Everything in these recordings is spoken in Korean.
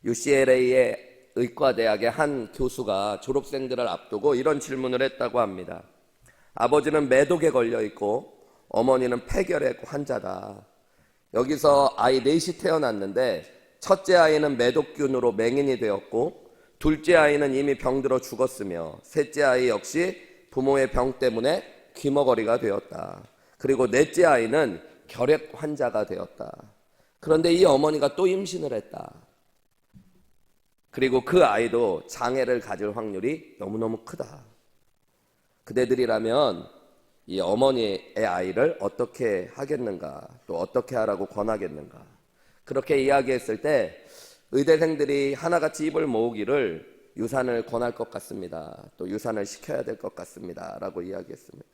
UCLA의 의과대학의 한 교수가 졸업생들을 앞두고 이런 질문을 했다고 합니다. 아버지는 매독에 걸려 있고 어머니는 폐결핵 환자다. 여기서 아이 넷이 태어났는데 첫째 아이는 매독균으로 맹인이 되었고 둘째 아이는 이미 병들어 죽었으며 셋째 아이 역시 부모의 병 때문에 귀머거리가 되었다. 그리고 넷째 아이는 결핵 환자가 되었다. 그런데 이 어머니가 또 임신을 했다. 그리고 그 아이도 장애를 가질 확률이 너무너무 크다. 그대들이라면 이 어머니의 아이를 어떻게 하겠는가, 또 어떻게 하라고 권하겠는가. 그렇게 이야기했을 때 의대생들이 하나같이 입을 모으기를 유산을 권할 것 같습니다. 또 유산을 시켜야 될 것 같습니다. 라고 이야기했습니다.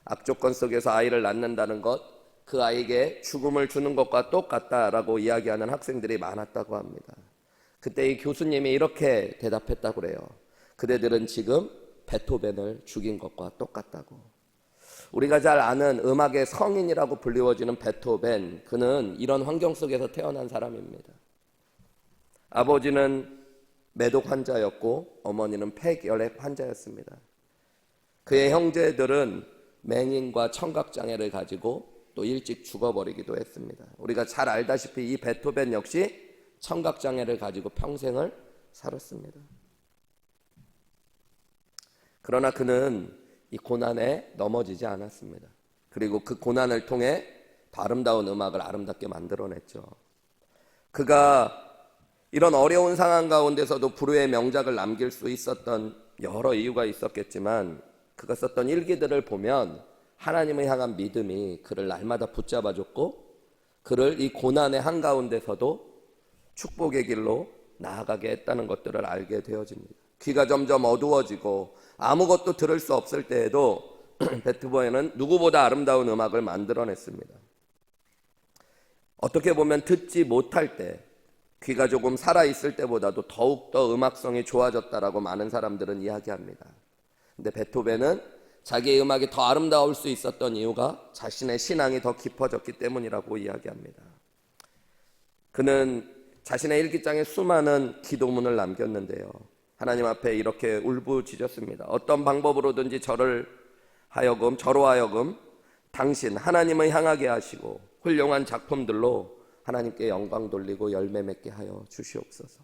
악조건 속에서 아이를 낳는다는 것, 그 아이에게 죽음을 주는 것과 똑같다라고 이야기하는 학생들이 많았다고 합니다. 그때 이 교수님이 이렇게 대답했다고 그래요. 그대들은 지금 베토벤을 죽인 것과 똑같다고. 우리가 잘 아는 음악의 성인이라고 불리워지는 베토벤, 그는 이런 환경 속에서 태어난 사람입니다. 아버지는 매독 환자였고 어머니는 폐결핵 환자였습니다. 그의 형제들은 맹인과 청각장애를 가지고 또 일찍 죽어버리기도 했습니다. 우리가 잘 알다시피 이 베토벤 역시 청각장애를 가지고 평생을 살았습니다. 그러나 그는 이 고난에 넘어지지 않았습니다. 그리고 그 고난을 통해 더 아름다운 음악을 아름답게 만들어냈죠. 그가 이런 어려운 상황 가운데서도 불후의 명작을 남길 수 있었던 여러 이유가 있었겠지만 그가 썼던 일기들을 보면 하나님을 향한 믿음이 그를 날마다 붙잡아줬고 그를 이 고난의 한가운데서도 축복의 길로 나아가게 했다는 것들을 알게 되어집니다. 귀가 점점 어두워지고 아무것도 들을 수 없을 때에도 베토벤은 누구보다 아름다운 음악을 만들어냈습니다. 어떻게 보면 듣지 못할 때, 귀가 조금 살아있을 때보다도 더욱더 음악성이 좋아졌다라고 많은 사람들은 이야기합니다. 근데 베토벤은 자기의 음악이 더 아름다울 수 있었던 이유가 자신의 신앙이 더 깊어졌기 때문이라고 이야기합니다. 그는 자신의 일기장에 수많은 기도문을 남겼는데요. 하나님 앞에 이렇게 울부짖었습니다. 어떤 방법으로든지 저로 하여금 당신 하나님을 향하게 하시고 훌륭한 작품들로 하나님께 영광 돌리고 열매 맺게 하여 주시옵소서.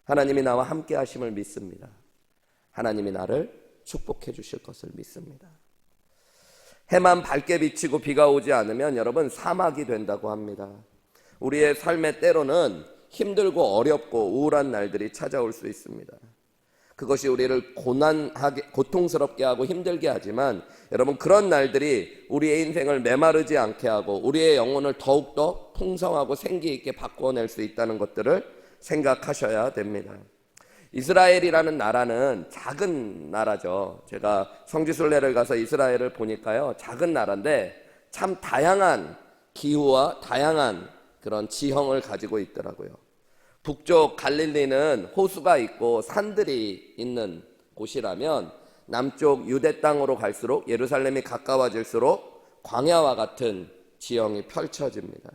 하나님이 나와 함께 하심을 믿습니다. 하나님이 나를 축복해 주실 것을 믿습니다. 해만 밝게 비치고 비가 오지 않으면 여러분 사막이 된다고 합니다. 우리의 삶의 때로는 힘들고 어렵고 우울한 날들이 찾아올 수 있습니다. 그것이 우리를 고통스럽게 하고 힘들게 하지만 여러분 그런 날들이 우리의 인생을 메마르지 않게 하고 우리의 영혼을 더욱더 풍성하고 생기 있게 바꿔낼 수 있다는 것들을 생각하셔야 됩니다. 이스라엘이라는 나라는 작은 나라죠. 제가 성지순례를 가서 이스라엘을 보니까요, 작은 나라인데 참 다양한 기후와 다양한 그런 지형을 가지고 있더라고요. 북쪽 갈릴리는 호수가 있고 산들이 있는 곳이라면 남쪽 유대 땅으로 갈수록 예루살렘이 가까워질수록 광야와 같은 지형이 펼쳐집니다.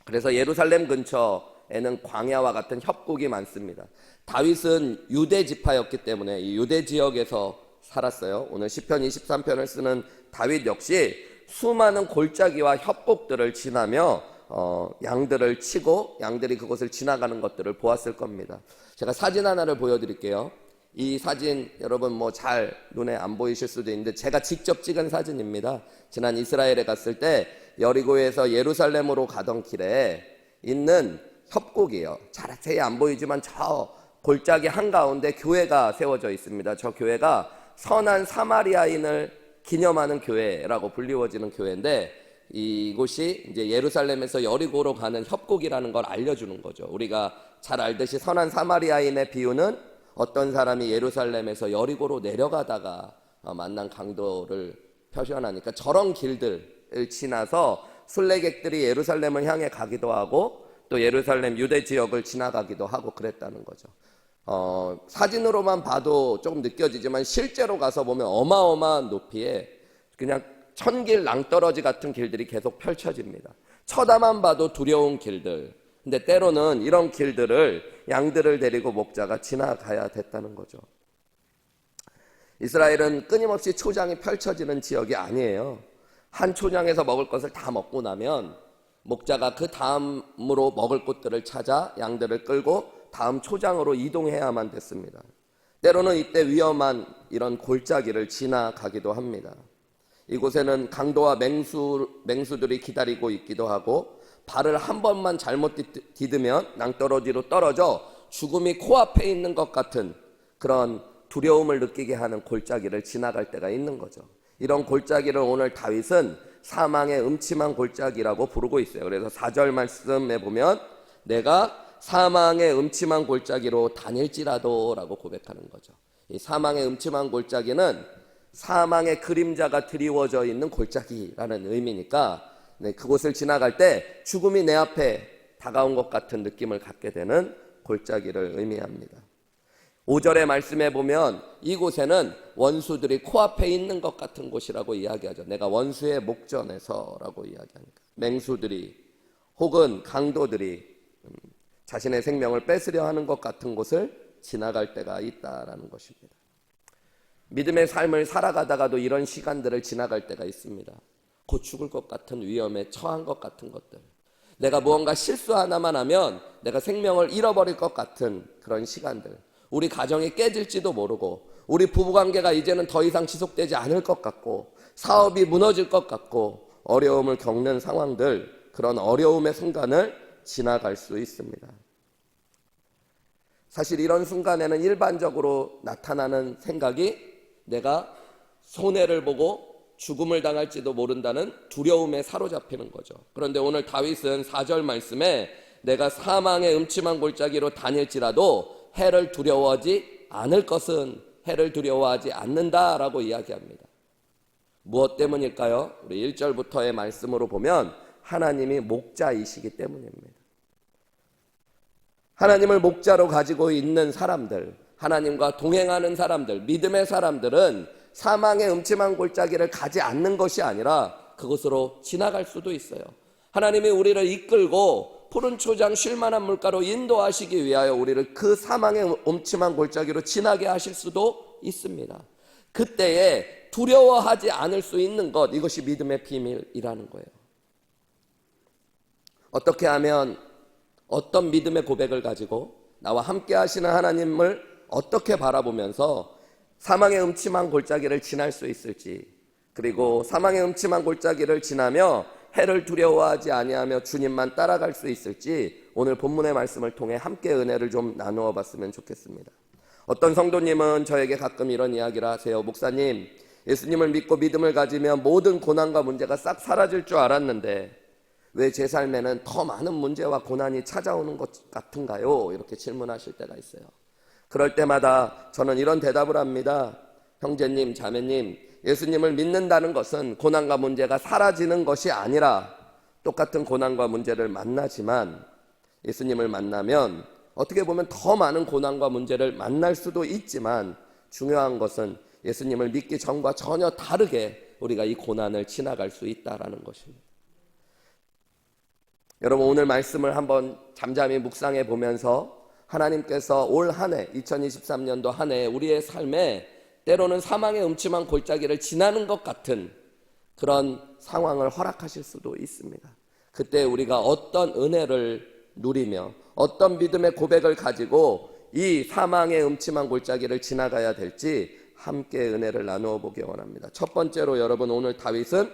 그래서 예루살렘 근처에는 광야와 같은 협곡이 많습니다. 다윗은 유대 지파였기 때문에 이 유대 지역에서 살았어요. 오늘 시편 23편을 쓰는 다윗 역시 수많은 골짜기와 협곡들을 지나며 양들을 치고 양들이 그곳을 지나가는 것들을 보았을 겁니다. 제가 사진 하나를 보여드릴게요. 이 사진 여러분 뭐 잘 눈에 안 보이실 수도 있는데 제가 직접 찍은 사진입니다. 지난 이스라엘에 갔을 때 여리고에서 예루살렘으로 가던 길에 있는 협곡이에요. 자세히 안 보이지만 저 골짜기 한가운데 교회가 세워져 있습니다. 저 교회가 선한 사마리아인을 기념하는 교회라고 불리워지는 교회인데 이곳이 이제 예루살렘에서 여리고로 가는 협곡이라는 걸 알려주는 거죠. 우리가 잘 알듯이 선한 사마리아인의 비유는 어떤 사람이 예루살렘에서 여리고로 내려가다가 만난 강도를 표현하니까 저런 길들을 지나서 순례객들이 예루살렘을 향해 가기도 하고 또 예루살렘 유대 지역을 지나가기도 하고 그랬다는 거죠. 사진으로만 봐도 조금 느껴지지만 실제로 가서 보면 어마어마한 높이에 그냥 천길 낭떠러지 같은 길들이 계속 펼쳐집니다. 쳐다만 봐도 두려운 길들, 근데 때로는 이런 길들을 양들을 데리고 목자가 지나가야 됐다는 거죠. 이스라엘은 끊임없이 초장이 펼쳐지는 지역이 아니에요. 한 초장에서 먹을 것을 다 먹고 나면 목자가 그 다음으로 먹을 곳들을 찾아 양들을 끌고 다음 초장으로 이동해야만 됐습니다. 때로는 이때 위험한 이런 골짜기를 지나가기도 합니다. 이곳에는 강도와 맹수들이 기다리고 있기도 하고 발을 한 번만 잘못 디디면 낭떠러지로 떨어져 죽음이 코앞에 있는 것 같은 그런 두려움을 느끼게 하는 골짜기를 지나갈 때가 있는 거죠. 이런 골짜기를 오늘 다윗은 사망의 음침한 골짜기라고 부르고 있어요. 그래서 4절 말씀에 보면 내가 사망의 음침한 골짜기로 다닐지라도 라고 고백하는 거죠. 이 사망의 음침한 골짜기는 사망의 그림자가 드리워져 있는 골짜기라는 의미니까 그곳을 지나갈 때 죽음이 내 앞에 다가온 것 같은 느낌을 갖게 되는 골짜기를 의미합니다. 5절의 말씀에 보면 이곳에는 원수들이 코앞에 있는 것 같은 곳이라고 이야기하죠. 내가 원수의 목전에서라고 이야기합니다. 맹수들이 혹은 강도들이 자신의 생명을 뺏으려 하는 것 같은 곳을 지나갈 때가 있다라는 것입니다. 믿음의 삶을 살아가다가도 이런 시간들을 지나갈 때가 있습니다. 곧 죽을 것 같은 위험에 처한 것 같은 것들, 내가 무언가 실수 하나만 하면 내가 생명을 잃어버릴 것 같은 그런 시간들, 우리 가정이 깨질지도 모르고 우리 부부관계가 이제는 더 이상 지속되지 않을 것 같고 사업이 무너질 것 같고 어려움을 겪는 상황들, 그런 어려움의 순간을 지나갈 수 있습니다. 사실 이런 순간에는 일반적으로 나타나는 생각이 내가 손해를 보고 죽음을 당할지도 모른다는 두려움에 사로잡히는 거죠. 그런데 오늘 다윗은 4절 말씀에 내가 사망의 음침한 골짜기로 다닐지라도 해를 두려워하지 않을 것은 해를 두려워하지 않는다라고 이야기합니다. 무엇 때문일까요? 우리 1절부터의 말씀으로 보면 하나님이 목자이시기 때문입니다. 하나님을 목자로 가지고 있는 사람들, 하나님과 동행하는 사람들, 믿음의 사람들은 사망의 음침한 골짜기를 가지 않는 것이 아니라 그곳으로 지나갈 수도 있어요. 하나님이 우리를 이끌고 푸른 초장 쉴만한 물가로 인도하시기 위하여 우리를 그 사망의 음침한 골짜기로 지나게 하실 수도 있습니다. 그때에 두려워하지 않을 수 있는 것, 이것이 믿음의 비밀이라는 거예요. 어떻게 하면 어떤 믿음의 고백을 가지고 나와 함께 하시는 하나님을 어떻게 바라보면서 사망의 음침한 골짜기를 지날 수 있을지, 그리고 사망의 음침한 골짜기를 지나며 해를 두려워하지 아니하며 주님만 따라갈 수 있을지 오늘 본문의 말씀을 통해 함께 은혜를 좀 나누어 봤으면 좋겠습니다. 어떤 성도님은 저에게 가끔 이런 이야기를 하세요. 목사님, 예수님을 믿고 믿음을 가지면 모든 고난과 문제가 싹 사라질 줄 알았는데 왜 제 삶에는 더 많은 문제와 고난이 찾아오는 것 같은가요? 이렇게 질문하실 때가 있어요. 그럴 때마다 저는 이런 대답을 합니다. 형제님, 자매님, 예수님을 믿는다는 것은 고난과 문제가 사라지는 것이 아니라 똑같은 고난과 문제를 만나지만 예수님을 만나면 어떻게 보면 더 많은 고난과 문제를 만날 수도 있지만 중요한 것은 예수님을 믿기 전과 전혀 다르게 우리가 이 고난을 지나갈 수 있다는 것입니다. 여러분, 오늘 말씀을 한번 잠잠히 묵상해 보면서 하나님께서 올 한 해 2023년도 한 해 우리의 삶에 때로는 사망의 음침한 골짜기를 지나는 것 같은 그런 상황을 허락하실 수도 있습니다. 그때 우리가 어떤 은혜를 누리며 어떤 믿음의 고백을 가지고 이 사망의 음침한 골짜기를 지나가야 될지 함께 은혜를 나누어 보기 원합니다. 첫 번째로 여러분, 오늘 다윗은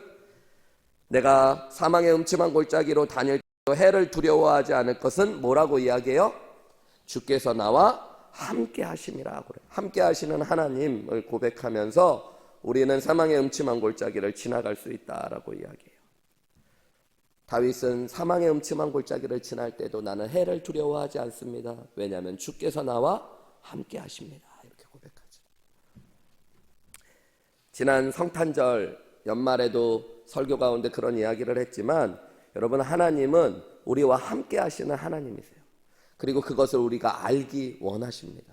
내가 사망의 음침한 골짜기로 다닐 때 해를 두려워하지 않을 것은 뭐라고 이야기해요? 주께서 나와 함께 하심이라 그래요. 함께 하시는 하나님을 고백하면서 우리는 사망의 음침한 골짜기를 지나갈 수 있다라고 이야기해요. 다윗은 사망의 음침한 골짜기를 지날 때도 나는 해를 두려워하지 않습니다. 왜냐하면 주께서 나와 함께 하십니다. 이렇게 고백하죠. 지난 성탄절 연말에도 설교 가운데 그런 이야기를 했지만 여러분, 하나님은 우리와 함께 하시는 하나님이세요. 그리고 그것을 우리가 알기 원하십니다.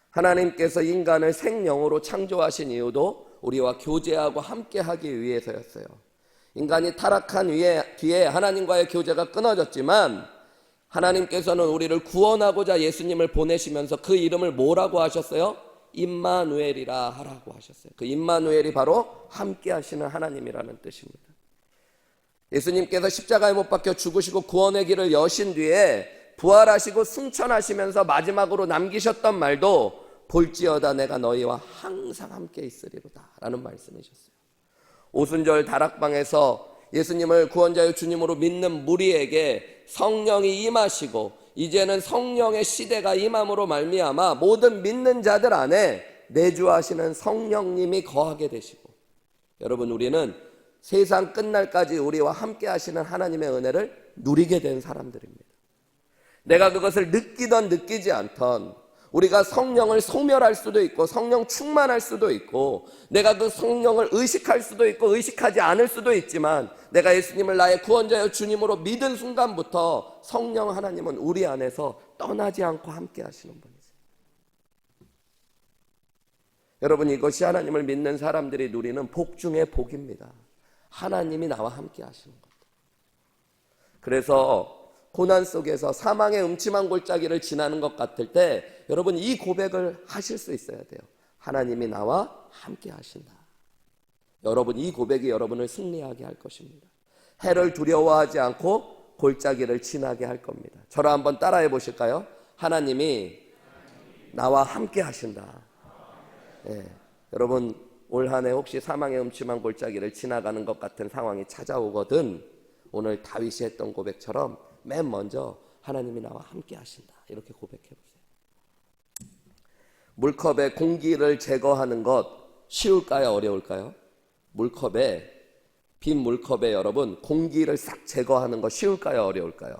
하나님께서 인간을 생명으로 창조하신 이유도 우리와 교제하고 함께하기 위해서였어요. 인간이 타락한 뒤에 하나님과의 교제가 끊어졌지만 하나님께서는 우리를 구원하고자 예수님을 보내시면서 그 이름을 뭐라고 하셨어요? 임마누엘이라 하라고 하셨어요. 그 임마누엘이 바로 함께 하시는 하나님이라는 뜻입니다. 예수님께서 십자가에 못 박혀 죽으시고 구원의 길을 여신 뒤에 부활하시고 승천하시면서 마지막으로 남기셨던 말도 볼지어다 내가 너희와 항상 함께 있으리로다 라는 말씀이셨어요. 오순절 다락방에서 예수님을 구원자여 주님으로 믿는 무리에게 성령이 임하시고 이제는 성령의 시대가 임함으로 말미암아 모든 믿는 자들 안에 내주하시는 성령님이 거하게 되시고, 여러분 우리는 세상 끝날까지 우리와 함께 하시는 하나님의 은혜를 누리게 된 사람들입니다. 내가 그것을 느끼던 느끼지 않던, 우리가 성령을 소멸할 수도 있고 성령 충만할 수도 있고 내가 그 성령을 의식할 수도 있고 의식하지 않을 수도 있지만, 내가 예수님을 나의 구원자여 주님으로 믿은 순간부터 성령 하나님은 우리 안에서 떠나지 않고 함께 하시는 분이세요. 여러분, 이것이 하나님을 믿는 사람들이 누리는 복 중의 복입니다. 하나님이 나와 함께 하시는 것. 그래서 고난 속에서 사망의 음침한 골짜기를 지나는 것 같을 때 여러분 이 고백을 하실 수 있어야 돼요. 하나님이 나와 함께 하신다. 여러분 이 고백이 여러분을 승리하게 할 것입니다. 해를 두려워하지 않고 골짜기를 지나게 할 겁니다. 저를 한번 따라해 보실까요? 하나님이 나와 함께 하신다. 예. 여러분 올 한 해 혹시 사망의 음침한 골짜기를 지나가는 것 같은 상황이 찾아오거든 오늘 다윗이 했던 고백처럼 맨 먼저 하나님이 나와 함께 하신다 이렇게 고백해 보세요. 물컵에 공기를 제거하는 것 쉬울까요? 어려울까요? 빈 물컵에 여러분 공기를 싹 제거하는 것 쉬울까요? 어려울까요?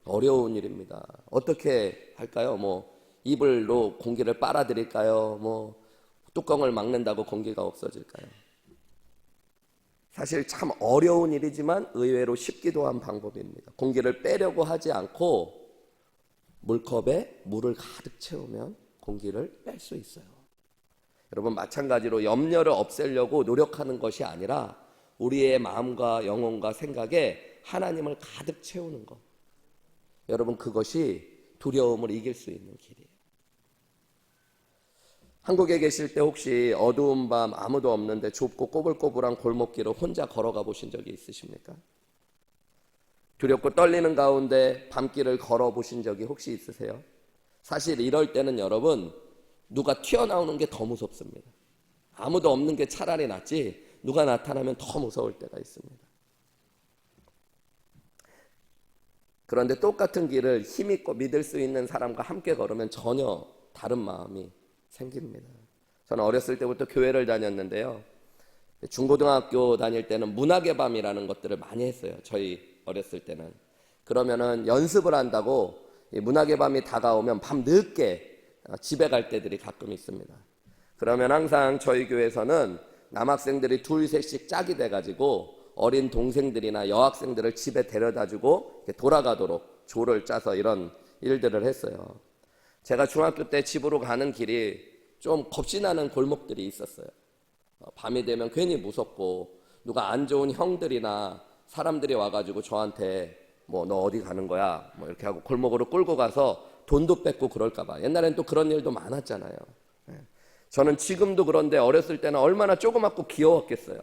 어려운 일입니다. 어떻게 할까요? 이불로 공기를 빨아들일까요? 뚜껑을 막는다고 공기가 없어질까요? 사실 참 어려운 일이지만 의외로 쉽기도 한 방법입니다. 공기를 빼려고 하지 않고 물컵에 물을 가득 채우면 공기를 뺄 수 있어요. 여러분 마찬가지로 염려를 없애려고 노력하는 것이 아니라 우리의 마음과 영혼과 생각에 하나님을 가득 채우는 것, 여러분 그것이 두려움을 이길 수 있는 길이에요. 한국에 계실 때 혹시 어두운 밤 아무도 없는데 좁고 꼬불꼬불한 골목길을 혼자 걸어가 보신 적이 있으십니까? 두렵고 떨리는 가운데 밤길을 걸어보신 적이 혹시 있으세요? 사실 이럴 때는 여러분 누가 튀어나오는 게 더 무섭습니다. 아무도 없는 게 차라리 낫지 누가 나타나면 더 무서울 때가 있습니다. 그런데 똑같은 길을 힘있고 믿을 수 있는 사람과 함께 걸으면 전혀 다른 마음이 생깁니다. 저는 어렸을 때부터 교회를 다녔는데요. 중고등학교 다닐 때는 문학의 밤이라는 것들을 많이 했어요. 저희 어렸을 때는. 그러면은 연습을 한다고 문학의 밤이 다가오면 밤 늦게 집에 갈 때들이 가끔 있습니다. 그러면 항상 저희 교회에서는 남학생들이 둘 셋씩 짝이 돼가지고 어린 동생들이나 여학생들을 집에 데려다주고 돌아가도록 조를 짜서 이런 일들을 했어요. 제가 중학교 때 집으로 가는 길이 좀 겁이 나는 골목들이 있었어요. 밤이 되면 괜히 무섭고 누가 안 좋은 형들이나 사람들이 와가지고 저한테 너 어디 가는 거야? 이렇게 하고 골목으로 끌고 가서 돈도 뺏고 그럴까 봐. 옛날엔 또 그런 일도 많았잖아요. 저는 지금도 그런데 어렸을 때는 얼마나 조그맣고 귀여웠겠어요.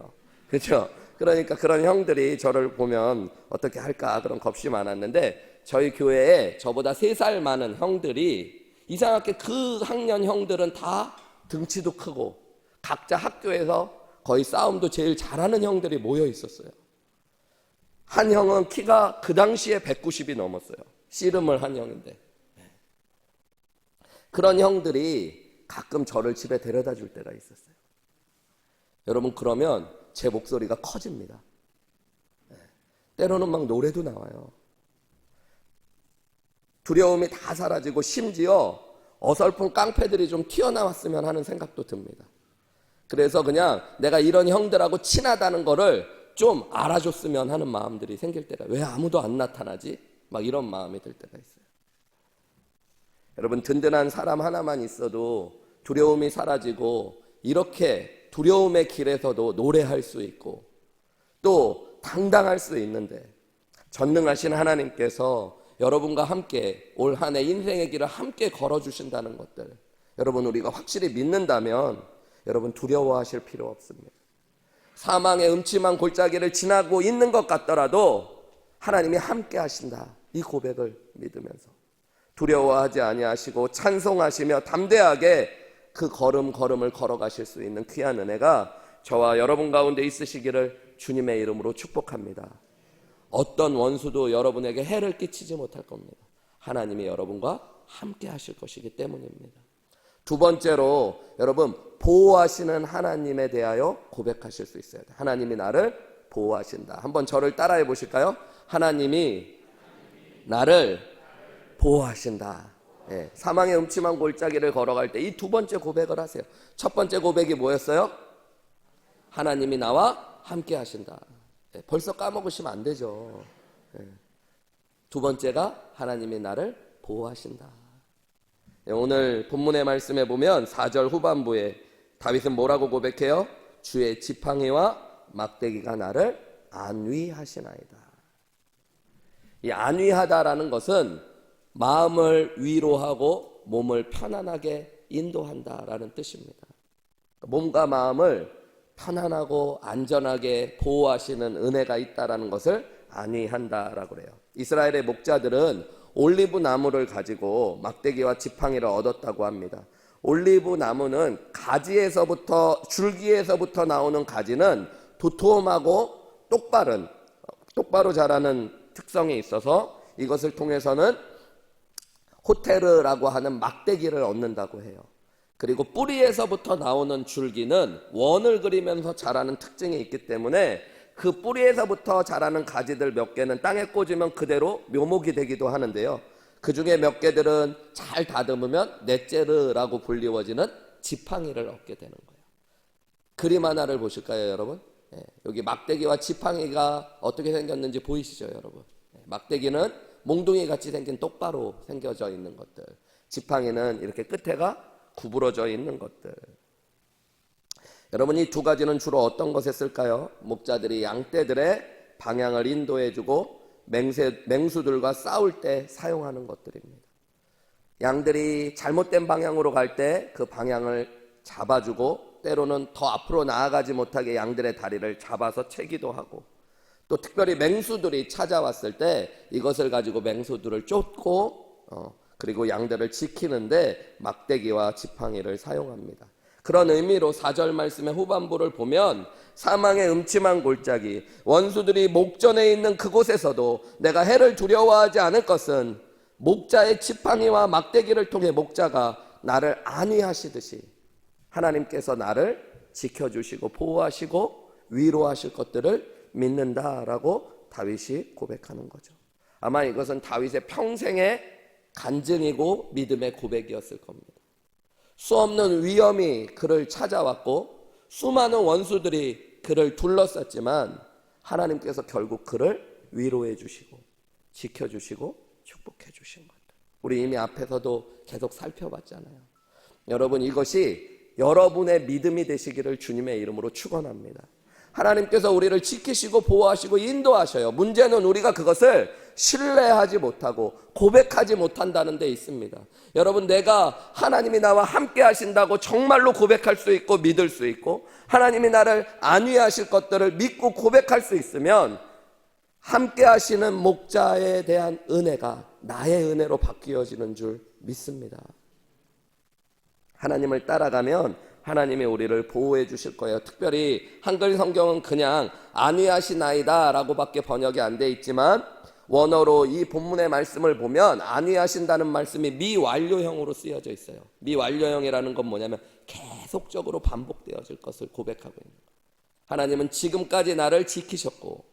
그렇죠? 그러니까 그런 형들이 저를 보면 어떻게 할까 그런 겁이 많았는데 저희 교회에 저보다 3살 많은 형들이 이상하게 그 학년 형들은 다 등치도 크고 각자 학교에서 거의 싸움도 제일 잘하는 형들이 모여 있었어요. 한 형은 키가 그 당시에 190이 넘었어요. 씨름을 한 형인데. 그런 형들이 가끔 저를 집에 데려다 줄 때가 있었어요. 여러분 그러면 제 목소리가 커집니다. 때로는 막 노래도 나와요. 두려움이 다 사라지고 심지어 어설픈 깡패들이 좀 튀어나왔으면 하는 생각도 듭니다. 그래서 그냥 내가 이런 형들하고 친하다는 거를 좀 알아줬으면 하는 마음들이 생길 때가, 왜 아무도 안 나타나지? 막 이런 마음이 들 때가 있어요. 여러분 든든한 사람 하나만 있어도 두려움이 사라지고 이렇게 두려움의 길에서도 노래할 수 있고 또 당당할 수 있는데 전능하신 하나님께서 여러분과 함께 올 한 해 인생의 길을 함께 걸어주신다는 것들, 여러분 우리가 확실히 믿는다면 여러분 두려워하실 필요 없습니다. 사망의 음침한 골짜기를 지나고 있는 것 같더라도 하나님이 함께 하신다, 이 고백을 믿으면서 두려워하지 아니하시고 찬송하시며 담대하게 그 걸음을 걸어가실 수 있는 귀한 은혜가 저와 여러분 가운데 있으시기를 주님의 이름으로 축복합니다. 어떤 원수도 여러분에게 해를 끼치지 못할 겁니다. 하나님이 여러분과 함께 하실 것이기 때문입니다. 두 번째로 여러분, 보호하시는 하나님에 대하여 고백하실 수 있어야 돼요. 하나님이 나를 보호하신다. 한번 저를 따라해 보실까요? 하나님이 나를 보호하신다. 예, 사망의 음침한 골짜기를 걸어갈 때 이 두 번째 고백을 하세요. 첫 번째 고백이 뭐였어요? 하나님이 나와 함께 하신다. 예, 벌써 까먹으시면 안 되죠. 예. 두 번째가 하나님이 나를 보호하신다. 예, 오늘 본문의 말씀에 보면 4절 후반부에 다윗은 뭐라고 고백해요? 주의 지팡이와 막대기가 나를 안위하시나이다. 이 안위하다라는 것은 마음을 위로하고 몸을 편안하게 인도한다라는 뜻입니다. 몸과 마음을 편안하고 안전하게 보호하시는 은혜가 있다라는 것을 안위한다라고 그래요. 이스라엘의 목자들은 올리브 나무를 가지고 막대기와 지팡이를 얻었다고 합니다. 올리브 나무는 가지에서부터, 줄기에서부터 나오는 가지는 도톰하고 똑바로 자라는 특성이 있어서 이것을 통해서는 호테르라고 하는 막대기를 얻는다고 해요. 그리고 뿌리에서부터 나오는 줄기는 원을 그리면서 자라는 특징이 있기 때문에 그 뿌리에서부터 자라는 가지들 몇 개는 땅에 꽂으면 그대로 묘목이 되기도 하는데요. 그 중에 몇 개들은 잘 다듬으면 넷제르라고 불리워지는 지팡이를 얻게 되는 거예요. 그림 하나를 보실까요, 여러분? 예, 여기 막대기와 지팡이가 어떻게 생겼는지 보이시죠, 여러분? 예, 막대기는 몽둥이 같이 생긴 똑바로 생겨져 있는 것들, 지팡이는 이렇게 끝에가 구부러져 있는 것들. 여러분, 이 두 가지는 주로 어떤 것에 쓸까요? 목자들이 양떼들의 방향을 인도해주고 맹수들과 싸울 때 사용하는 것들입니다. 양들이 잘못된 방향으로 갈 때 그 방향을 잡아주고, 때로는 더 앞으로 나아가지 못하게 양들의 다리를 잡아서 채기도 하고, 또 특별히 맹수들이 찾아왔을 때 이것을 가지고 맹수들을 쫓고 그리고 양들을 지키는데 막대기와 지팡이를 사용합니다. 그런 의미로 4절 말씀의 후반부를 보면 사망의 음침한 골짜기, 원수들이 목전에 있는 그곳에서도 내가 해를 두려워하지 않을 것은 목자의 지팡이와 막대기를 통해 목자가 나를 안위하시듯이 하나님께서 나를 지켜주시고 보호하시고 위로하실 것들을 믿는다라고 다윗이 고백하는 거죠. 아마 이것은 다윗의 평생의 간증이고 믿음의 고백이었을 겁니다. 수없는 위험이 그를 찾아왔고 수많은 원수들이 그를 둘러쌌지만 하나님께서 결국 그를 위로해 주시고 지켜주시고 축복해 주신 것들, 우리 이미 앞에서도 계속 살펴봤잖아요. 여러분, 이것이 여러분의 믿음이 되시기를 주님의 이름으로 축원합니다. 하나님께서 우리를 지키시고 보호하시고 인도하셔요. 문제는 우리가 그것을 신뢰하지 못하고 고백하지 못한다는 데 있습니다. 여러분, 내가 하나님이 나와 함께 하신다고 정말로 고백할 수 있고 믿을 수 있고 하나님이 나를 안위하실 것들을 믿고 고백할 수 있으면 함께 하시는 목자에 대한 은혜가 나의 은혜로 바뀌어지는 줄 믿습니다. 하나님을 따라가면 하나님이 우리를 보호해 주실 거예요. 특별히 한글 성경은 그냥 안위하시나이다 라고밖에 번역이 안 돼 있지만 원어로 이 본문의 말씀을 보면 안위하신다는 말씀이 미완료형으로 쓰여져 있어요. 미완료형이라는 건 뭐냐면 계속적으로 반복되어질 것을 고백하고 있는 거예요. 하나님은 지금까지 나를 지키셨고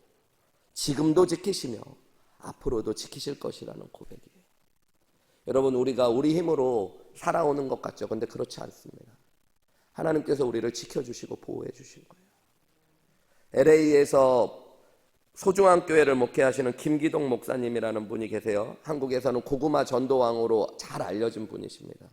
지금도 지키시며 앞으로도 지키실 것이라는 고백이에요. 여러분, 우리가 우리 힘으로 살아오는 것 같죠? 근데 그렇지 않습니다. 하나님께서 우리를 지켜주시고 보호해 주신 거예요. LA에서 소중한 교회를 목회하시는 김기동 목사님이라는 분이 계세요. 한국에서는 고구마 전도왕으로 잘 알려진 분이십니다.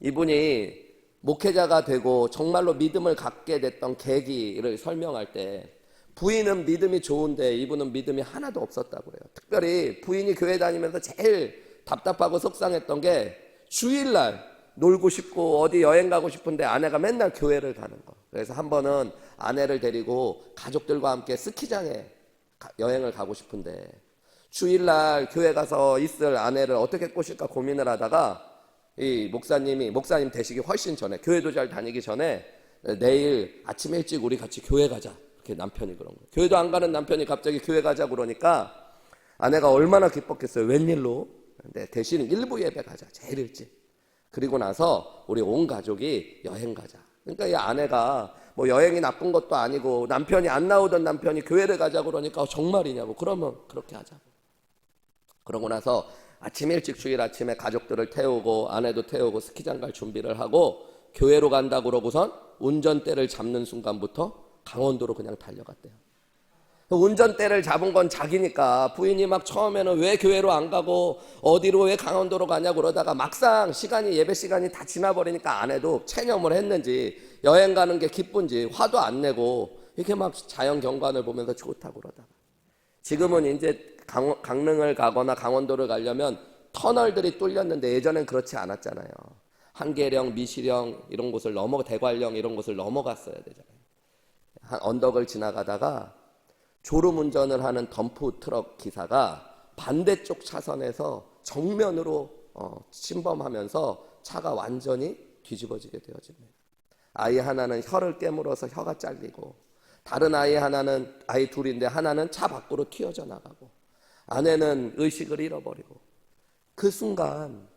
이분이 목회자가 되고 정말로 믿음을 갖게 됐던 계기를 설명할 때 부인은 믿음이 좋은데 이분은 믿음이 하나도 없었다고 그래요. 특별히 부인이 교회 다니면서 제일 답답하고 속상했던 게 주일날 놀고 싶고 어디 여행 가고 싶은데 아내가 맨날 교회를 가는 거. 그래서 한 번은 아내를 데리고 가족들과 함께 스키장에 여행을 가고 싶은데 주일날 교회 가서 있을 아내를 어떻게 꼬실까 고민을 하다가 이 목사님 되시기 훨씬 전에, 교회도 잘 다니기 전에 내일 아침 일찍 우리 같이 교회 가자. 이렇게 남편이 그런 거예요. 교회도 안 가는 남편이 갑자기 교회 가자 그러니까 아내가 얼마나 기뻤겠어요. 웬일로? 근데 대신 일부 예배 가자. 제일 일찍. 그리고 나서 우리 온 가족이 여행 가자. 그러니까 이 아내가 뭐 여행이 나쁜 것도 아니고 남편이 안 나오던 남편이 교회를 가자 그러니까 정말이냐고. 그러면 그렇게 하자고. 그러고 나서 아침 일찍 주일 아침에 가족들을 태우고 아내도 태우고 스키장 갈 준비를 하고 교회로 간다고 그러고선 운전대를 잡는 순간부터 강원도로 그냥 달려갔대요. 운전대를 잡은 건 자기니까 부인이 막 처음에는 왜 교회로 안 가고 어디로 왜 강원도로 가냐고 그러다가 막상 예배 시간이 다 지나버리니까 아내도 체념을 했는지 여행 가는 게 기쁜지 화도 안 내고 이렇게 막 자연 경관을 보면서 좋다고 그러다가 지금은 이제 강릉을 가거나 강원도를 가려면 터널들이 뚫렸는데 예전엔 그렇지 않았잖아요. 한계령, 미시령 이런 곳을 대관령 이런 곳을 넘어갔어야 되잖아요. 한 언덕을 지나가다가 졸음 운전을 하는 덤프 트럭 기사가 반대쪽 차선에서 정면으로 침범하면서 차가 완전히 뒤집어지게 되어집니다. 아이 하나는 혀를 깨물어서 혀가 잘리고 다른 아이 둘인데 하나는 차 밖으로 튀어져 나가고 아내는 의식을 잃어버리고 그 순간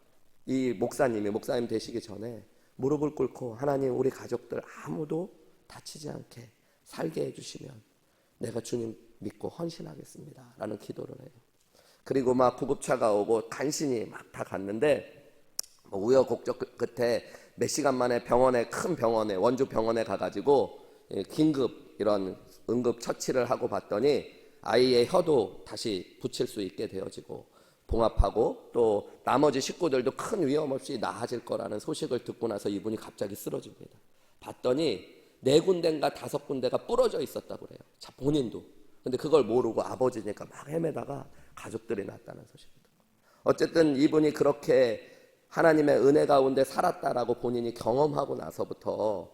이 목사님 되시기 전에 무릎을 꿇고 하나님 우리 가족들 아무도 다치지 않게 살게 해주시면 내가 주님 믿고 헌신하겠습니다 라는 기도를 해요. 그리고 막 구급차가 오고 간신히 막 다 갔는데 우여곡절 끝에 몇 시간 만에 큰 병원에 원주 병원에 가가지고 긴급 이런 응급 처치를 하고 봤더니 아이의 혀도 다시 붙일 수 있게 되어지고 봉합하고 또 나머지 식구들도 큰 위험 없이 나아질 거라는 소식을 듣고 나서 이분이 갑자기 쓰러집니다. 봤더니 4군데인가 5군데가 부러져 있었다고 그래요. 자, 본인도. 근데 그걸 모르고 아버지니까 막 헤매다가 가족들이 났다는 소식을 듣고. 어쨌든 이분이 그렇게 하나님의 은혜 가운데 살았다라고 본인이 경험하고 나서부터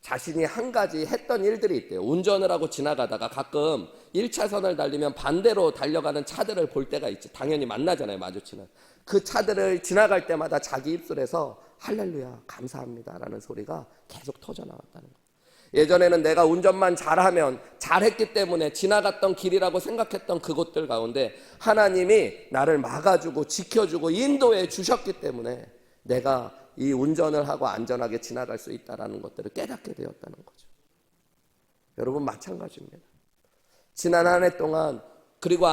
자신이 한 가지 했던 일들이 있대요. 운전을 하고 지나가다가 가끔 1차선을 달리면 반대로 달려가는 차들을 볼 때가 있지. 당연히 만나잖아요, 마주치는. 그 차들을 지나갈 때마다 자기 입술에서 할렐루야, 감사합니다 라는 소리가 계속 터져나왔다는 거예요. 예전에는 내가 운전만 잘하면 잘했기 때문에 지나갔던 길이라고 생각했던 그곳들 가운데 하나님이 나를 막아주고 지켜주고 인도해 주셨기 때문에 내가 이 운전을 하고 안전하게 지나갈 수 있다는 것들을 깨닫게 되었다는 거죠. 여러분 마찬가지입니다. 지난 한 해 동안 그리고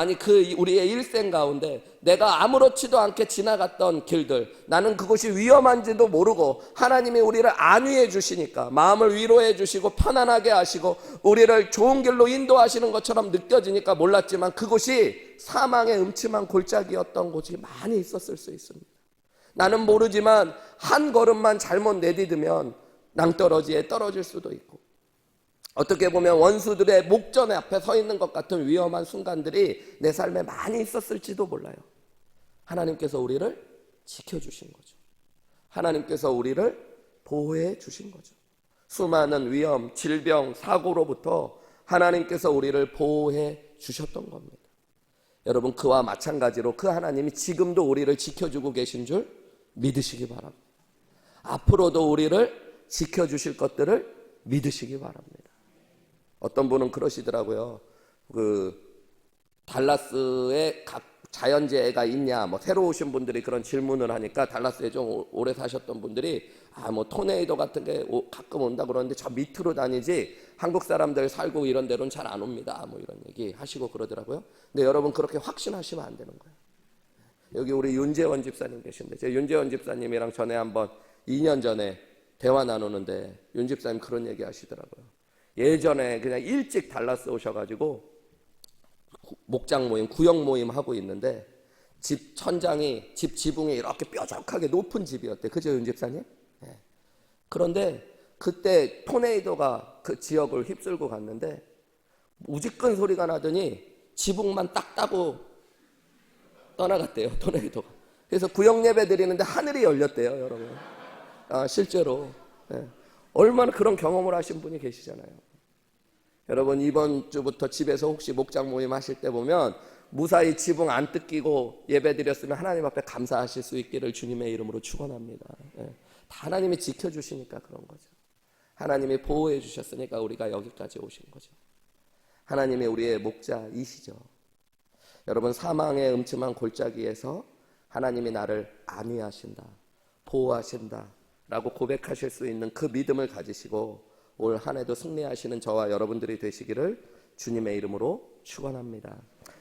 우리의 일생 가운데 내가 아무렇지도 않게 지나갔던 길들, 나는 그곳이 위험한지도 모르고 하나님이 우리를 안위해 주시니까 마음을 위로해 주시고 편안하게 하시고 우리를 좋은 길로 인도하시는 것처럼 느껴지니까 몰랐지만 그곳이 사망의 음침한 골짜기였던 곳이 많이 있었을 수 있습니다. 나는 모르지만 한 걸음만 잘못 내디디면 낭떠러지에 떨어질 수도 있고 어떻게 보면 원수들의 목전 앞에 서 있는 것 같은 위험한 순간들이 내 삶에 많이 있었을지도 몰라요. 하나님께서 우리를 지켜주신 거죠. 하나님께서 우리를 보호해 주신 거죠. 수많은 위험, 질병, 사고로부터 하나님께서 우리를 보호해 주셨던 겁니다. 여러분 그와 마찬가지로 그 하나님이 지금도 우리를 지켜주고 계신 줄 믿으시기 바랍니다. 앞으로도 우리를 지켜주실 것들을 믿으시기 바랍니다. 어떤 분은 그러시더라고요. 달라스에 각 자연재해가 있냐, 새로 오신 분들이 그런 질문을 하니까 달라스에 좀 오래 사셨던 분들이 토네이도 같은 게 가끔 온다 그러는데 저 밑으로 다니지 한국 사람들 살고 이런 데로는 잘 안 옵니다. 이런 얘기 하시고 그러더라고요. 근데 여러분 그렇게 확신하시면 안 되는 거예요. 여기 우리 윤재원 집사님 계신데 제가 윤재원 집사님이랑 전에 한번 2년 전에 대화 나누는데 윤 집사님 그런 얘기 하시더라고요. 예전에 그냥 일찍 달라스 오셔가지고 목장 모임, 구역 모임 하고 있는데 집 천장이 집 지붕이 이렇게 뾰족하게 높은 집이었대. 그죠, 윤 집사님? 네. 그런데 그때 토네이도가 그 지역을 휩쓸고 갔는데 우지끈 소리가 나더니 지붕만 딱 따고 떠나갔대요. 토네이도가. 그래서 구역 예배 드리는데 하늘이 열렸대요, 여러분. 실제로. 네. 얼마나 그런 경험을 하신 분이 계시잖아요. 여러분, 이번 주부터 집에서 혹시 목장 모임 하실 때 보면 무사히 지붕 안 뜯기고 예배 드렸으면 하나님 앞에 감사하실 수 있기를 주님의 이름으로 축원합니다. 네. 다 하나님이 지켜주시니까 그런 거죠. 하나님이 보호해 주셨으니까 우리가 여기까지 오신 거죠. 하나님이 우리의 목자이시죠. 여러분, 사망의 음침한 골짜기에서 하나님이 나를 안위하신다, 보호하신다 라고 고백하실 수 있는 그 믿음을 가지시고 올 한 해도 승리하시는 저와 여러분들이 되시기를 주님의 이름으로 축원합니다.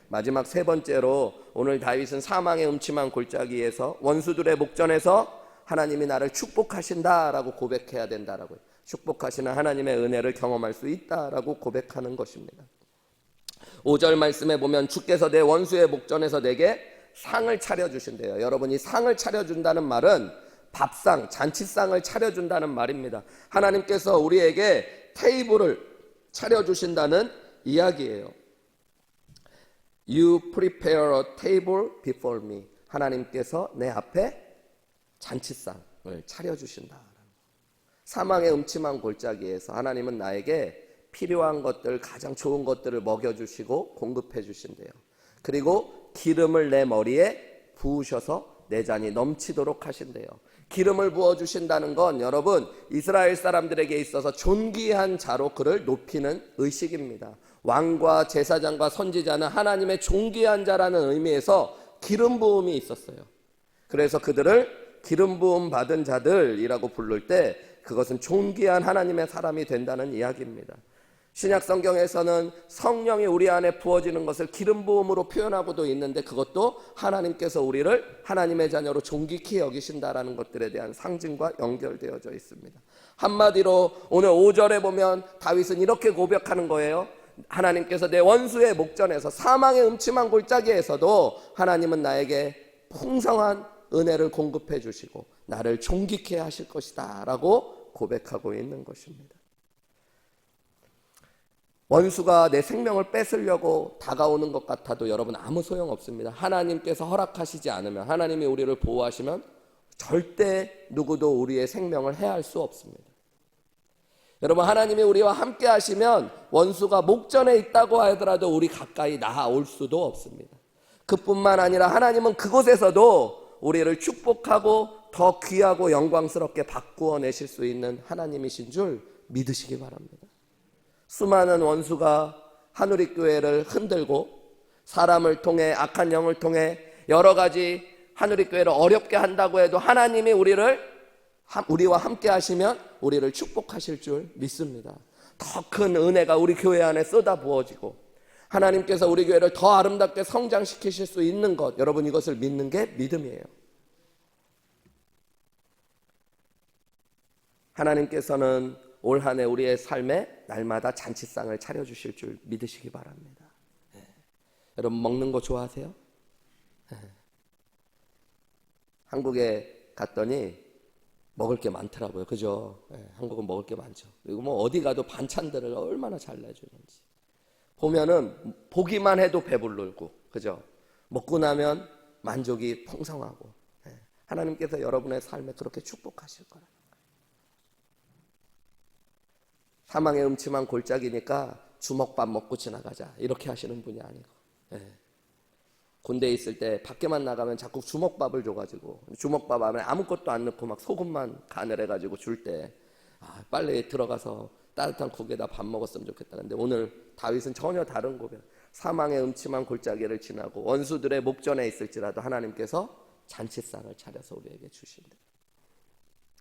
마지막 세 번째로, 오늘 다윗은 사망의 음침한 골짜기에서 원수들의 목전에서 하나님이 나를 축복하신다라고 고백해야 된다라고요. 축복하시는 하나님의 은혜를 경험할 수 있다라고 고백하는 것입니다. 5절 말씀에 보면 주께서 내 원수의 목전에서 내게 상을 차려주신대요. 여러분이 상을 차려준다는 말은 밥상, 잔치상을 차려준다는 말입니다. 하나님께서 우리에게 테이블을 차려주신다는 이야기예요. You prepare a table before me. 하나님께서 내 앞에 잔치상을 차려주신다. 사망의 음침한 골짜기에서 하나님은 나에게 필요한 것들, 가장 좋은 것들을 먹여주시고 공급해 주신대요. 그리고 기름을 내 머리에 부으셔서 내 잔이 넘치도록 하신대요. 기름을 부어주신다는 건 여러분, 이스라엘 사람들에게 있어서 존귀한 자로 그를 높이는 의식입니다. 왕과 제사장과 선지자는 하나님의 존귀한 자라는 의미에서 기름 부음이 있었어요. 그래서 그들을 기름 부음 받은 자들이라고 부를 때 그것은 존귀한 하나님의 사람이 된다는 이야기입니다. 신약 성경에서는 성령이 우리 안에 부어지는 것을 기름 부음으로 표현하고도 있는데 그것도 하나님께서 우리를 하나님의 자녀로 존귀히 여기신다라는 것들에 대한 상징과 연결되어져 있습니다. 한마디로 오늘 5절에 보면 다윗은 이렇게 고백하는 거예요. 하나님께서 내 원수의 목전에서 사망의 음침한 골짜기에서도 하나님은 나에게 풍성한 은혜를 공급해 주시고 나를 존귀케 하실 것이다 라고 고백하고 있는 것입니다. 원수가 내 생명을 뺏으려고 다가오는 것 같아도 여러분 아무 소용없습니다. 하나님께서 허락하시지 않으면, 하나님이 우리를 보호하시면 절대 누구도 우리의 생명을 해할 수 없습니다. 여러분, 하나님이 우리와 함께 하시면 원수가 목전에 있다고 하더라도 우리 가까이 나아올 수도 없습니다. 그뿐만 아니라 하나님은 그곳에서도 우리를 축복하고 더 귀하고 영광스럽게 바꾸어 내실 수 있는 하나님이신 줄 믿으시기 바랍니다. 수많은 원수가 한우리 교회를 흔들고 사람을 통해, 악한 영을 통해 여러 가지 한우리 교회를 어렵게 한다고 해도 하나님이 우리와 함께 하시면 우리를 축복하실 줄 믿습니다. 더 큰 은혜가 우리 교회 안에 쏟아 부어지고 하나님께서 우리 교회를 더 아름답게 성장시키실 수 있는 것, 여러분 이것을 믿는 게 믿음이에요. 하나님께서는 올 한 해 우리의 삶에 날마다 잔치상을 차려주실 줄 믿으시기 바랍니다. 여러분 먹는 거 좋아하세요? 한국에 갔더니 먹을 게 많더라고요. 그죠? 한국은 먹을 게 많죠. 그리고 뭐 어디 가도 반찬들을 얼마나 잘 내주는지 보면은 보기만 해도 배부르고, 그죠? 먹고 나면 만족이 풍성하고, 하나님께서 여러분의 삶에 그렇게 축복하실 거라는 거예요. 사망의 음침한 골짜기니까 주먹밥 먹고 지나가자 이렇게 하시는 분이 아니고, 군대에 있을 때 밖에만 나가면 자꾸 주먹밥을 줘가지고 주먹밥 안에 아무것도 안 넣고 막 소금만 간을 해가지고 줄 때 빨리 들어가서 따뜻한 국에다 밥 먹었으면 좋겠다는데, 오늘 다윗은 전혀 다른 고백. 사망의 음침한 골짜기를 지나고 원수들의 목전에 있을지라도 하나님께서 잔치상을 차려서 우리에게 주신다.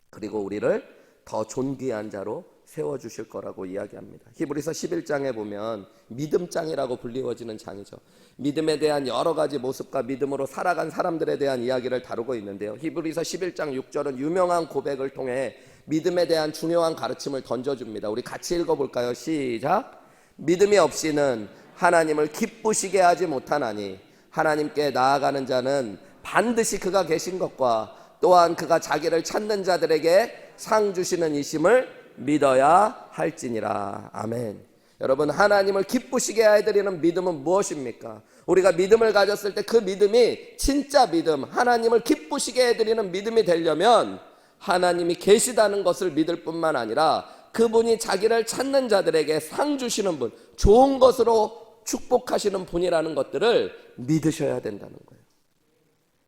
그리고 우리를 더 존귀한 자로 세워주실 거라고 이야기합니다. 히브리서 11장에 보면 믿음장이라고 불리워지는 장이죠. 믿음에 대한 여러 가지 모습과 믿음으로 살아간 사람들에 대한 이야기를 다루고 있는데요. 히브리서 11장 6절은 유명한 고백을 통해 믿음에 대한 중요한 가르침을 던져줍니다. 우리 같이 읽어볼까요? 시작. 믿음이 없이는 하나님을 기쁘시게 하지 못하나니 하나님께 나아가는 자는 반드시 그가 계신 것과 또한 그가 자기를 찾는 자들에게 상 주시는 이심을 믿어야 할지니라. 아멘. 여러분, 하나님을 기쁘시게 해드리는 믿음은 무엇입니까? 우리가 믿음을 가졌을 때 그 믿음이 진짜 믿음, 하나님을 기쁘시게 해드리는 믿음이 되려면 하나님이 계시다는 것을 믿을 뿐만 아니라 그분이 자기를 찾는 자들에게 상 주시는 분, 좋은 것으로 축복하시는 분이라는 것들을 믿으셔야 된다는 거예요.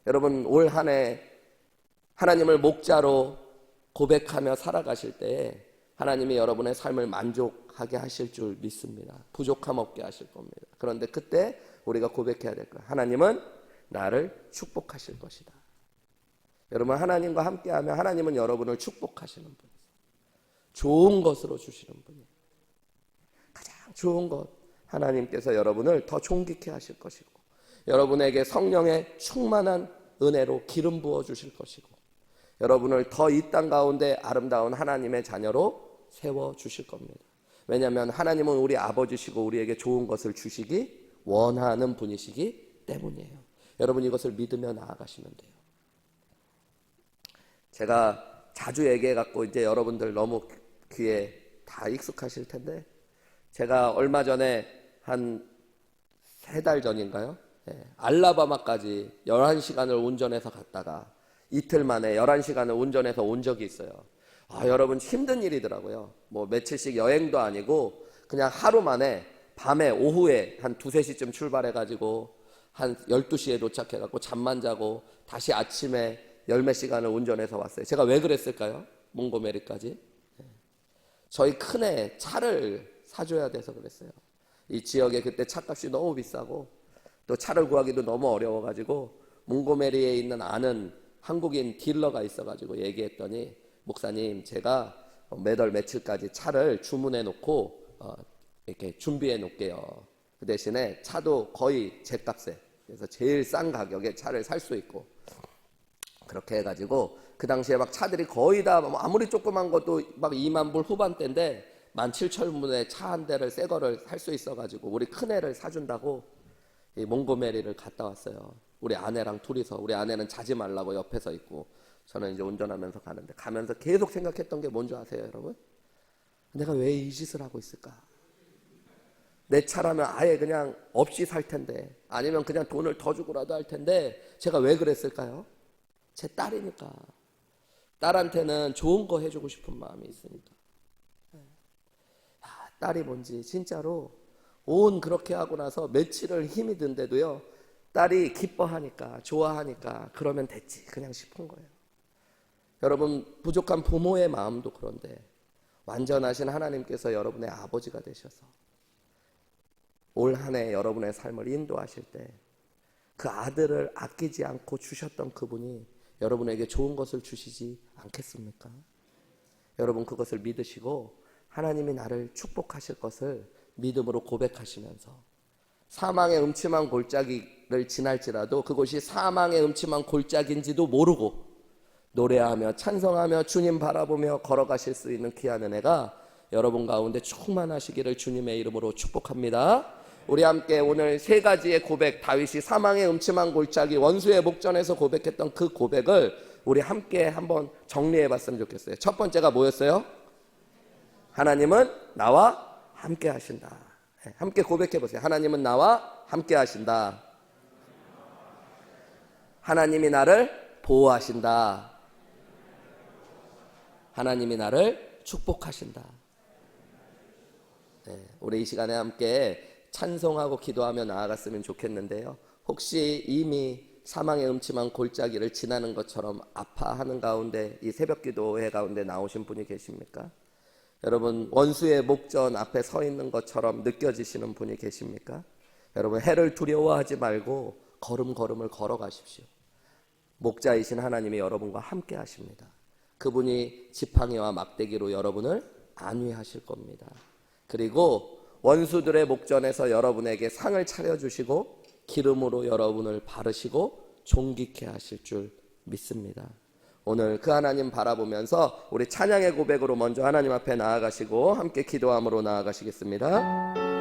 여러분, 올 한 해 하나님을 목자로 고백하며 살아가실 때에 하나님이 여러분의 삶을 만족하게 하실 줄 믿습니다. 부족함 없게 하실 겁니다. 그런데 그때 우리가 고백해야 될 거예요. 하나님은 나를 축복하실 것이다. 여러분, 하나님과 함께하면 하나님은 여러분을 축복하시는 분이세요. 좋은 것으로 주시는 분이에요. 가장 좋은 것, 하나님께서 여러분을 더 존귀케 하실 것이고, 여러분에게 성령의 충만한 은혜로 기름 부어 주실 것이고, 여러분을 더 이 땅 가운데 아름다운 하나님의 자녀로 세워 주실 겁니다. 왜냐하면 하나님은 우리 아버지시고 우리에게 좋은 것을 주시기 원하는 분이시기 때문이에요. 여러분, 이것을 믿으며 나아가시면 돼요. 제가 자주 얘기해갖고 이제 여러분들 너무 귀에 다 익숙하실 텐데, 제가 얼마 전에 한 3달 전인가요? 알라바마까지 11시간을 운전해서 갔다가 이틀 만에 11시간을 운전해서 온 적이 있어요. 여러분, 힘든 일이더라고요. 뭐 며칠씩 여행도 아니고 그냥 하루 만에 밤에 오후에 한 2-3시쯤 출발해가지고 한 12시에 도착해갖고 잠만 자고 다시 아침에 10몇 시간을 운전해서 왔어요. 제가 왜 그랬을까요? 몽고메리까지. 저희 큰애 차를 사줘야 돼서 그랬어요. 이 지역에 그때 차값이 너무 비싸고 또 차를 구하기도 너무 어려워가지고 몽고메리에 있는 아는 한국인 딜러가 있어가지고 얘기했더니, 목사님, 제가 몇 월 며칠까지 차를 주문해 놓고 이렇게 준비해 놓을게요. 그 대신에 차도 거의 제 값에, 그래서 제일 싼 가격에 차를 살 수 있고, 그렇게 해가지고 그 당시에 막 차들이 거의 다 아무리 조그만 것도 막 2만 불 후반대인데 17,000불에 차 한 대를 새 거를 살 수 있어가지고 우리 큰애를 사준다고 이 몽고메리를 갔다 왔어요. 우리 아내랑 둘이서. 우리 아내는 자지 말라고 옆에 서 있고 저는 이제 운전하면서 가는데, 가면서 계속 생각했던 게 뭔지 아세요, 여러분? 내가 왜 이 짓을 하고 있을까? 내 차라면 아예 그냥 없이 살 텐데, 아니면 그냥 돈을 더 주고라도 할 텐데, 제가 왜 그랬을까요? 제 딸이니까. 딸한테는 좋은 거 해주고 싶은 마음이 있으니까. 딸이 뭔지 진짜로 그렇게 하고 나서 며칠을 힘이 든데도요, 딸이 기뻐하니까, 좋아하니까 그러면 됐지 그냥 싶은 거예요. 여러분, 부족한 부모의 마음도 그런데 완전하신 하나님께서 여러분의 아버지가 되셔서 올 한 해 여러분의 삶을 인도하실 때 그 아들을 아끼지 않고 주셨던 그분이 여러분에게 좋은 것을 주시지 않겠습니까? 여러분, 그것을 믿으시고 하나님이 나를 축복하실 것을 믿음으로 고백하시면서 사망의 음침한 골짜기를 지날지라도 그곳이 사망의 음침한 골짜기인지도 모르고 노래하며 찬송하며 주님 바라보며 걸어가실 수 있는 귀한 은혜가 여러분 가운데 충만하시기를 주님의 이름으로 축복합니다. 우리 함께 오늘 3가지의 고백, 다윗이 사망의 음침한 골짜기, 원수의 목전에서 고백했던 그 고백을 우리 함께 한번 정리해 봤으면 좋겠어요. 첫 번째가 뭐였어요? 하나님은 나와 함께 하신다. 함께 고백해 보세요. 하나님은 나와 함께 하신다. 하나님이 나를 보호하신다. 하나님이 나를 축복하신다. 우리 이 시간에 함께 찬송하고 기도하며 나아갔으면 좋겠는데요. 혹시 이미 사망의 음침한 골짜기를 지나는 것처럼 아파하는 가운데, 이 새벽기도회 가운데 나오신 분이 계십니까? 여러분, 원수의 목전 앞에 서 있는 것처럼 느껴지시는 분이 계십니까? 여러분, 해를 두려워하지 말고 걸음걸음을 걸어가십시오. 목자이신 하나님이 여러분과 함께 하십니다. 그분이 지팡이와 막대기로 여러분을 안위하실 겁니다. 그리고 원수들의 목전에서 여러분에게 상을 차려주시고 기름으로 여러분을 바르시고 존귀케 하실 줄 믿습니다. 오늘 그 하나님 바라보면서 우리 찬양의 고백으로 먼저 하나님 앞에 나아가시고 함께 기도함으로 나아가시겠습니다.